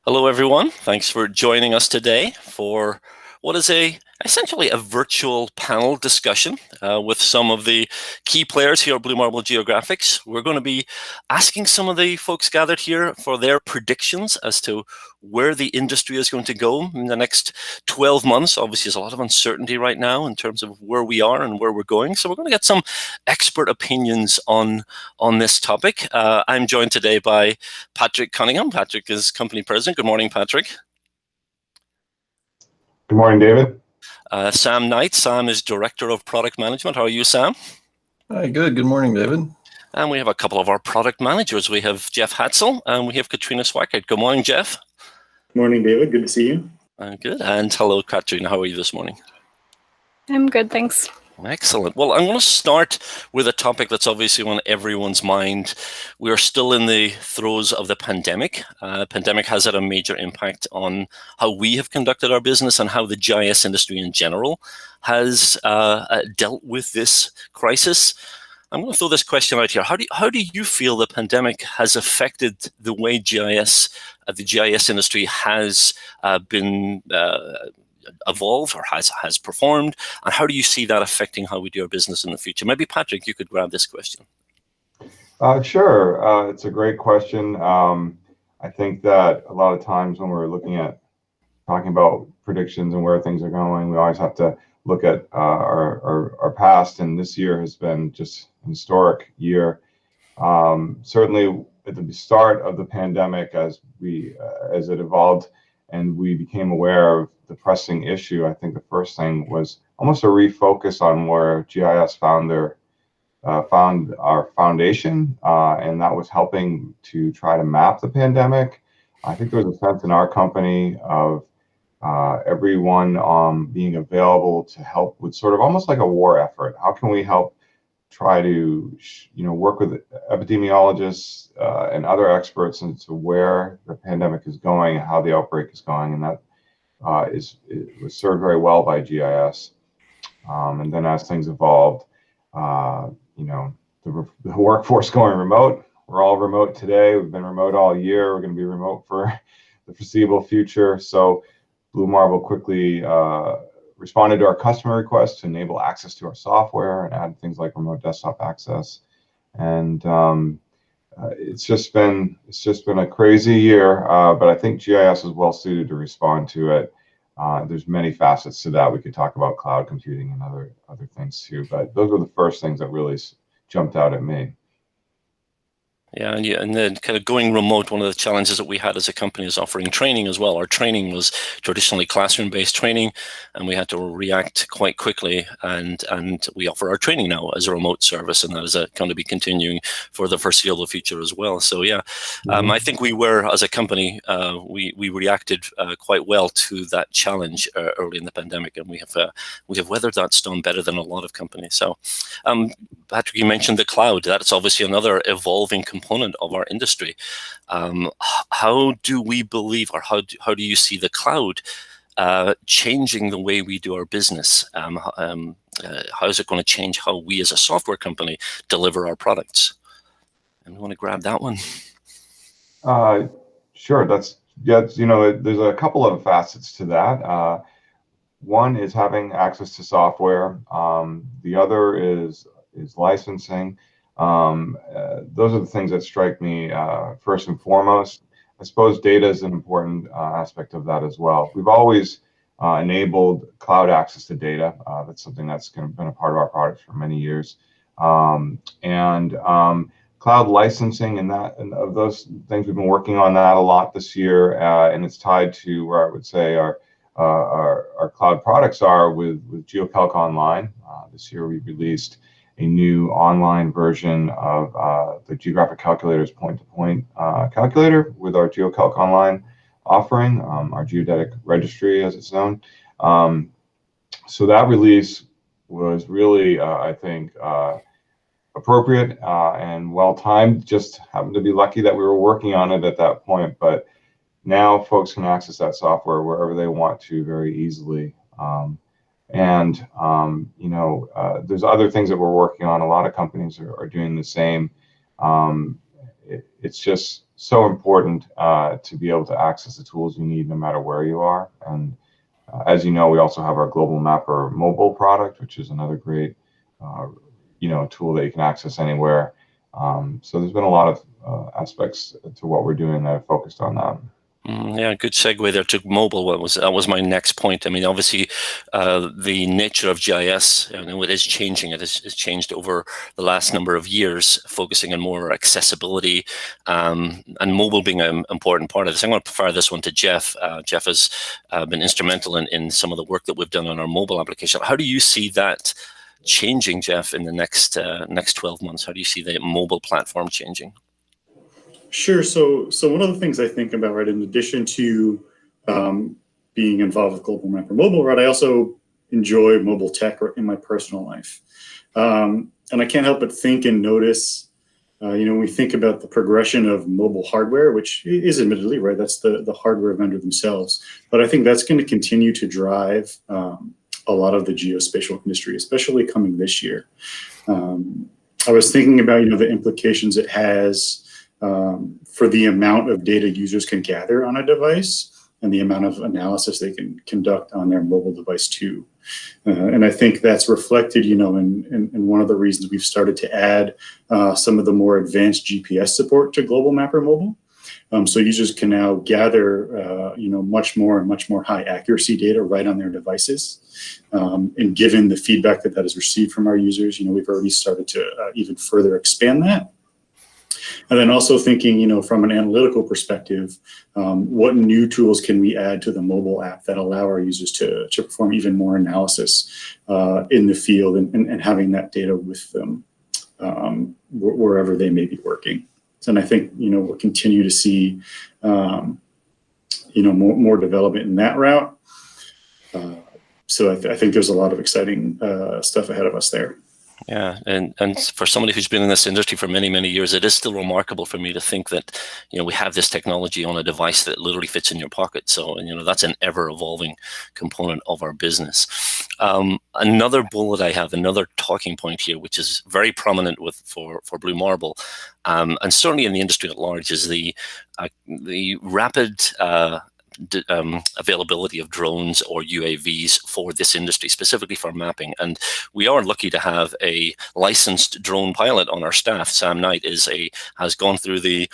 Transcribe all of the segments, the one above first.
Hello, everyone. Thanks for joining us today for what is essentially a virtual panel discussion with some of the key players here at Blue Marble Geographics. We're going to be asking some of the folks gathered here for their predictions as to where the industry is going to go in the next 12 months. Obviously, there's a lot of uncertainty right now in terms of where we are and where we're going. So we're going to get some expert opinions on this topic. I'm joined today by Patrick Cunningham. Patrick is company president. Good morning, Patrick. Good morning, David. Sam Knight. Sam is Director of Product Management. How are you, Sam? Hi, good. Good morning, David. And we have a couple of our product managers. We have Jeff Hatzel and we have Katrina Swackert. Good morning, Jeff. Good morning, David. Good to see you. Good. And hello, Katrina. How are you this morning? I'm good, thanks. Excellent. Well, I'm going to start with a topic that's obviously on everyone's mind. We are still in the throes of the pandemic. Pandemic has had a major impact on how we have conducted our business and how the GIS industry in general has dealt with this crisis. I'm going to throw this question out here. How do you feel the pandemic has affected the way the GIS industry has been evolved or has performed, and how do you see that affecting how we do our business in the future? Maybe Patrick, you could grab this question. Sure. It's a great question. I think that a lot of times when we're looking at talking about predictions and where things are going, we always have to look at our past, and this year has been just an historic year. Certainly at the start of the pandemic, as it evolved and we became aware of the pressing issue, I think the first thing was almost a refocus on where GIS found our foundation, and that was helping to try to map the pandemic. I think there was a sense in our company of everyone being available to help with sort of almost like a war effort. How can we help try to work with epidemiologists and other experts into where the pandemic is going and how the outbreak is going, and that it was served very well by GIS. And then as things evolved, the workforce going remote. We're all remote today. We've been remote all year. We're going to be remote for the foreseeable future. So Blue Marble quickly responded to our customer requests to enable access to our software and add things like remote desktop access. And it's just been a crazy year, but I think GIS is well suited to respond to it. There's many facets to that. We could talk about cloud computing and other things too, but those were the first things that really jumped out at me. Yeah, and then kind of going remote, one of the challenges that we had as a company is offering training as well. Our training was traditionally classroom-based training, and we had to react quite quickly, and we offer our training now as a remote service, and that is going to be continuing for the foreseeable future as well. So yeah, I think we were, as a company, we reacted quite well to that challenge early in the pandemic, and we have weathered that storm better than a lot of companies. So Patrick, you mentioned the cloud. That's obviously another evolving component of our industry. How do we believe, or how do you see the cloud changing the way we do our business? How is it going to change how we as a software company deliver our products? And we want to grab that one. Sure. There's a couple of facets to that. One is having access to software. The other is licensing. Those are the things that strike me first and foremost. I suppose data is an important aspect of that as well. We've always enabled cloud access to data. That's something that's been a part of our product for many years. Cloud licensing and of those things, we've been working on that a lot this year, and it's tied to where I would say our cloud products are with GeoCalc Online. This year we released a new online version of the Geographic Calculator's point-to-point calculator with our GeoCalc Online offering, our geodetic registry as it's known. So that release was really, I think, appropriate and well-timed. Just happened to be lucky that we were working on it at that point, but now folks can access that software wherever they want to very easily. There's other things that we're working on. A lot of companies are doing the same. It's just so important to be able to access the tools you need no matter where you are. And as you know, we also have our GlobalMapper mobile product, which is another great tool that you can access anywhere. So there's been a lot of aspects to what we're doing that are focused on that. Yeah, good segue there to mobile. That was my next point. I mean, obviously, the nature of GIS, it is changing. It has changed over the last number of years, focusing on more accessibility, and mobile being an important part of this. I'm going to fire this one to Jeff. Jeff has been instrumental in some of the work that we've done on our mobile application. How do you see that changing, Jeff, in the next 12 months? How do you see the mobile platform changing? Sure. So one of the things I think about, right, in addition to being involved with GlobalMapper Mobile, right, I also enjoy mobile tech in my personal life. And I can't help but think and notice, when we think about the progression of mobile hardware, which is admittedly, right, that's the hardware vendor themselves. But I think that's going to continue to drive a lot of the geospatial industry, especially coming this year. I was thinking about, the implications it has for the amount of data users can gather on a device and the amount of analysis they can conduct on their mobile device too. And I think that's reflected, in one of the reasons we've started to add some of the more advanced GPS support to GlobalMapper Mobile. So users can now gather, much more high accuracy data right on their devices. And given the feedback that is received from our users, we've already started to even further expand that. And then also thinking, from an analytical perspective, what new tools can we add to the mobile app that allow our users to perform even more analysis in the field and having that data with them wherever they may be working. And I think, we'll continue to see, more development in that route. So I think there's a lot of exciting stuff ahead of us there. Yeah, and for somebody who's been in this industry for many, many years, it is still remarkable for me to think that, we have this technology on a device that literally fits in your pocket. So, that's an ever-evolving component of our business. Another bullet I have, another talking point here, which is very prominent for Blue Marble, and certainly in the industry at large, is the rapid availability of drones or UAVs for this industry, specifically for mapping. And we are lucky to have a licensed drone pilot on our staff. Sam Knight has gone through the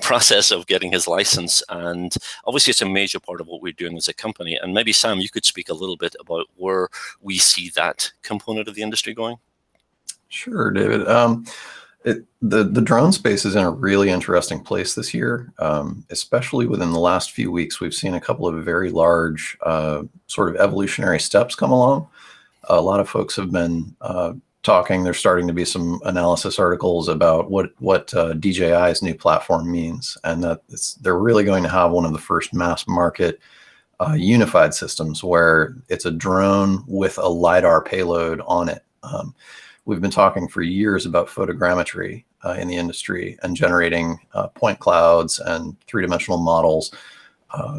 process of getting his license, and obviously it's a major part of what we're doing as a company. And maybe Sam, you could speak a little bit about where we see that component of the industry going. Sure, David. The drone space is in a really interesting place this year, especially within the last few weeks. We've seen a couple of very large sort of evolutionary steps come along. A lot of folks have been talking. There's starting to be some analysis articles about what DJI's new platform means, and that they're really going to have one of the first mass market unified systems where it's a drone with a LiDAR payload on it. We've been talking for years about photogrammetry in the industry and generating point clouds and three-dimensional models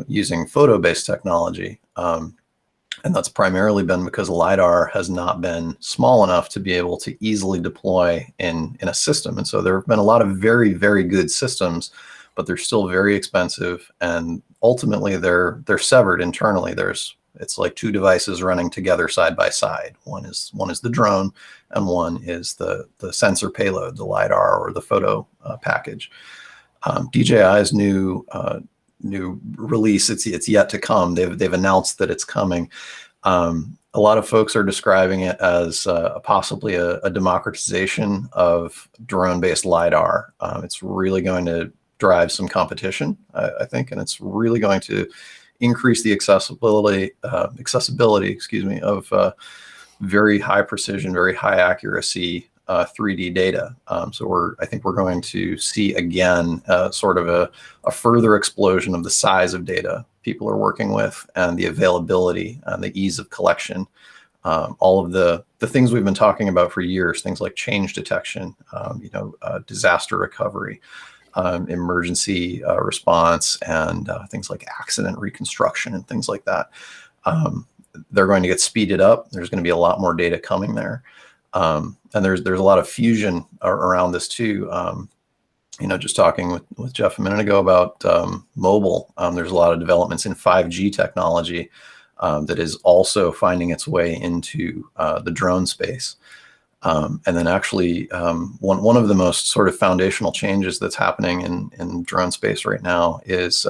using photo-based technology. And that's primarily been because LiDAR has not been small enough to be able to easily deploy in a system. And so there have been a lot of very, very good systems, but they're still very expensive. And ultimately, they're severed internally. It's like two devices running together side by side. One is the drone, and one is the sensor payload, the LiDAR or the photo package. DJI's new release, it's yet to come. They've announced that it's coming. A lot of folks are describing it as possibly a democratization of drone-based LiDAR. It's really going to drive some competition, I think, and it's really going to increase the accessibility, of very high precision, very high accuracy 3D data. So I think we're going to see again sort of a further explosion of the size of data people are working with and the availability and the ease of collection. All of the things we've been talking about for years, things like change detection, disaster recovery, emergency response, and things like accident reconstruction and things like that. They're going to get speeded up. There's going to be a lot more data coming there. And there's a lot of fusion around this too. just talking with Jeff a minute ago about mobile, there's a lot of developments in 5G technology that is also finding its way into the drone space. And then actually, one of the most sort of foundational changes that's happening in drone space right now is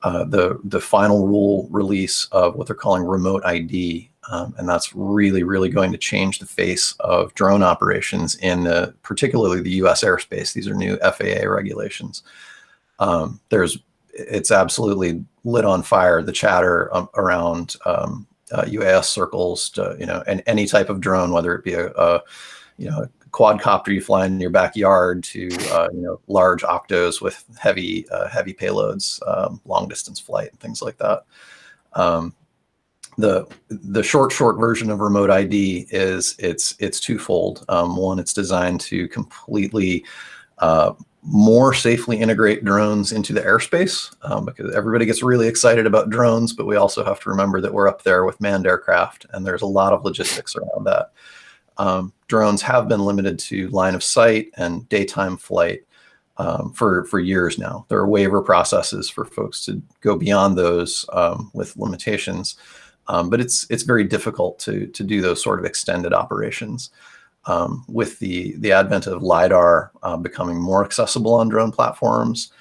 the final rule release of what they're calling remote ID. And that's really, really going to change the face of drone operations in particularly the US airspace. These are new FAA regulations. It's absolutely lit on fire, the chatter around UAS circles to, and any type of drone, whether it be a quadcopter you fly in your backyard to large octos with heavy payloads, long distance flight and things like that. The short version of remote ID is it's twofold. One, it's designed to completely more safely integrate drones into the airspace, because everybody gets really excited about drones, but we also have to remember that we're up there with manned aircraft, and there's a lot of logistics around that. Drones have been limited to line of sight and daytime flight for years now. There are waiver processes for folks to go beyond those with limitations, but it's very difficult to do those sort of extended operations. With the advent of LiDAR becoming more accessible on drone platforms,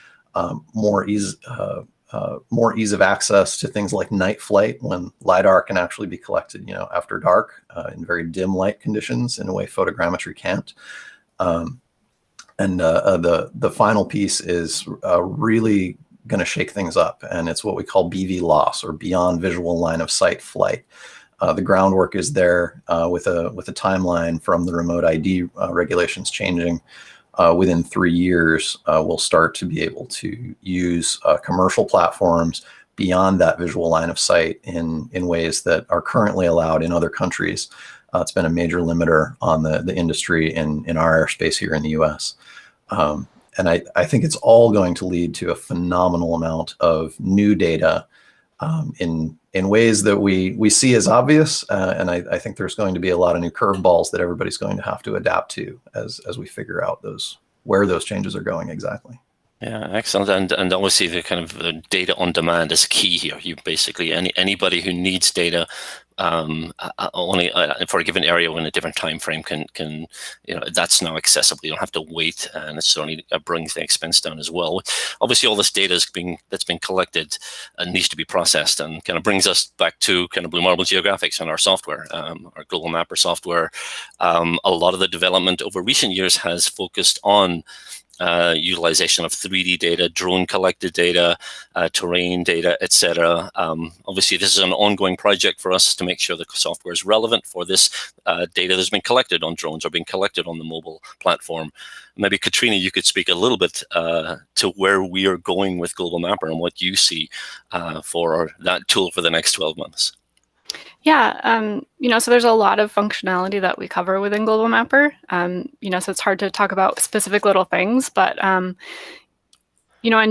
more ease of access to things like night flight, when LiDAR can actually be collected, after dark in very dim light conditions in a way photogrammetry can't. And the final piece is really going to shake things up, and it's what we call BV loss, or beyond visual line of sight flight. The groundwork is there with a timeline from the remote ID regulations changing. Within 3 years, we'll start to be able to use commercial platforms beyond that visual line of sight in ways that are currently allowed in other countries. It's been a major limiter on the industry in our airspace here in the US. And I think it's all going to lead to a phenomenal amount of new data in ways that we see as obvious, and I think there's going to be a lot of new curveballs that everybody's going to have to adapt to as we figure out where those changes are going exactly. Yeah, excellent. And obviously the kind of data on demand is key here. You basically, anybody who needs data only for a given area in a different time frame can that's now accessible. You don't have to wait, and it certainly brings the expense down as well. Obviously, all this data that's been collected needs to be processed, and kind of brings us back to kind of Blue Marble Geographics and our software, our GlobalMapper software. A lot of the development over recent years has focused on utilization of 3D data, drone collected data, terrain data, etc. Obviously, this is an ongoing project for us to make sure the software is relevant for this data that's been collected on drones or being collected on the mobile platform. Maybe Katrina, you could speak a little bit to where we are going with GlobalMapper and what you see for that tool for the next 12 months. Yeah, so there's a lot of functionality that we cover within GlobalMapper. So it's hard to talk about specific little things, but in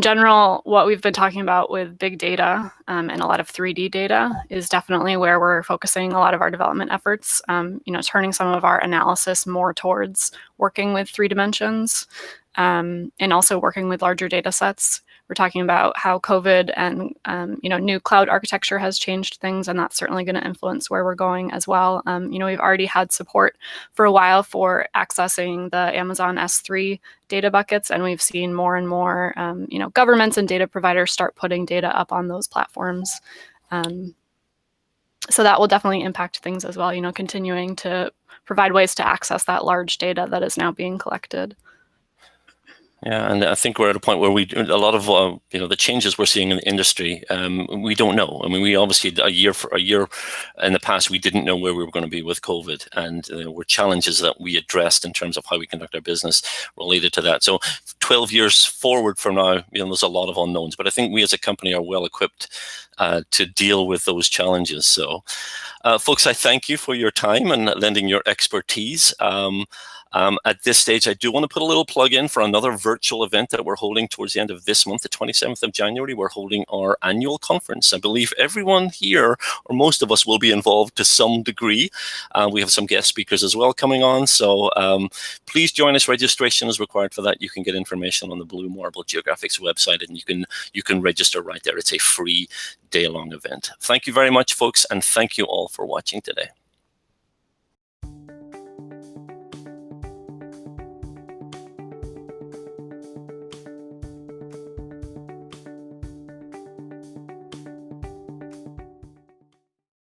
general, what we've been talking about with big data and a lot of 3D data is definitely where we're focusing a lot of our development efforts. Turning some of our analysis more towards working with 3 dimensions and also working with larger data sets. We're talking about how COVID and new cloud architecture has changed things, and that's certainly going to influence where we're going as well. We've already had support for a while for accessing the Amazon S3 data buckets, and we've seen more and more governments and data providers start putting data up on those platforms. So that will definitely impact things as well, continuing to provide ways to access that large data that is now being collected. Yeah, and I think we're at a point where a lot of the changes we're seeing in the industry, we don't know. I mean, we obviously a year in the past we didn't know where we were going to be with COVID, and there were challenges that we addressed in terms of how we conduct our business related to that. So 12 years forward from now, there's a lot of unknowns, but I think we as a company are well equipped to deal with those challenges. So, folks, I thank you for your time and lending your expertise. At this stage, I do want to put a little plug in for another virtual event that we're holding towards the end of this month, the 27th of January. We're holding our annual conference. I believe everyone here, or most of us, will be involved to some degree. We have some guest speakers as well coming on. So please join us. Registration is required for that. You can get information on the Blue Marble Geographics website, and you can register right there. It's a free day-long event. Thank you very much, folks, and thank you all for watching today.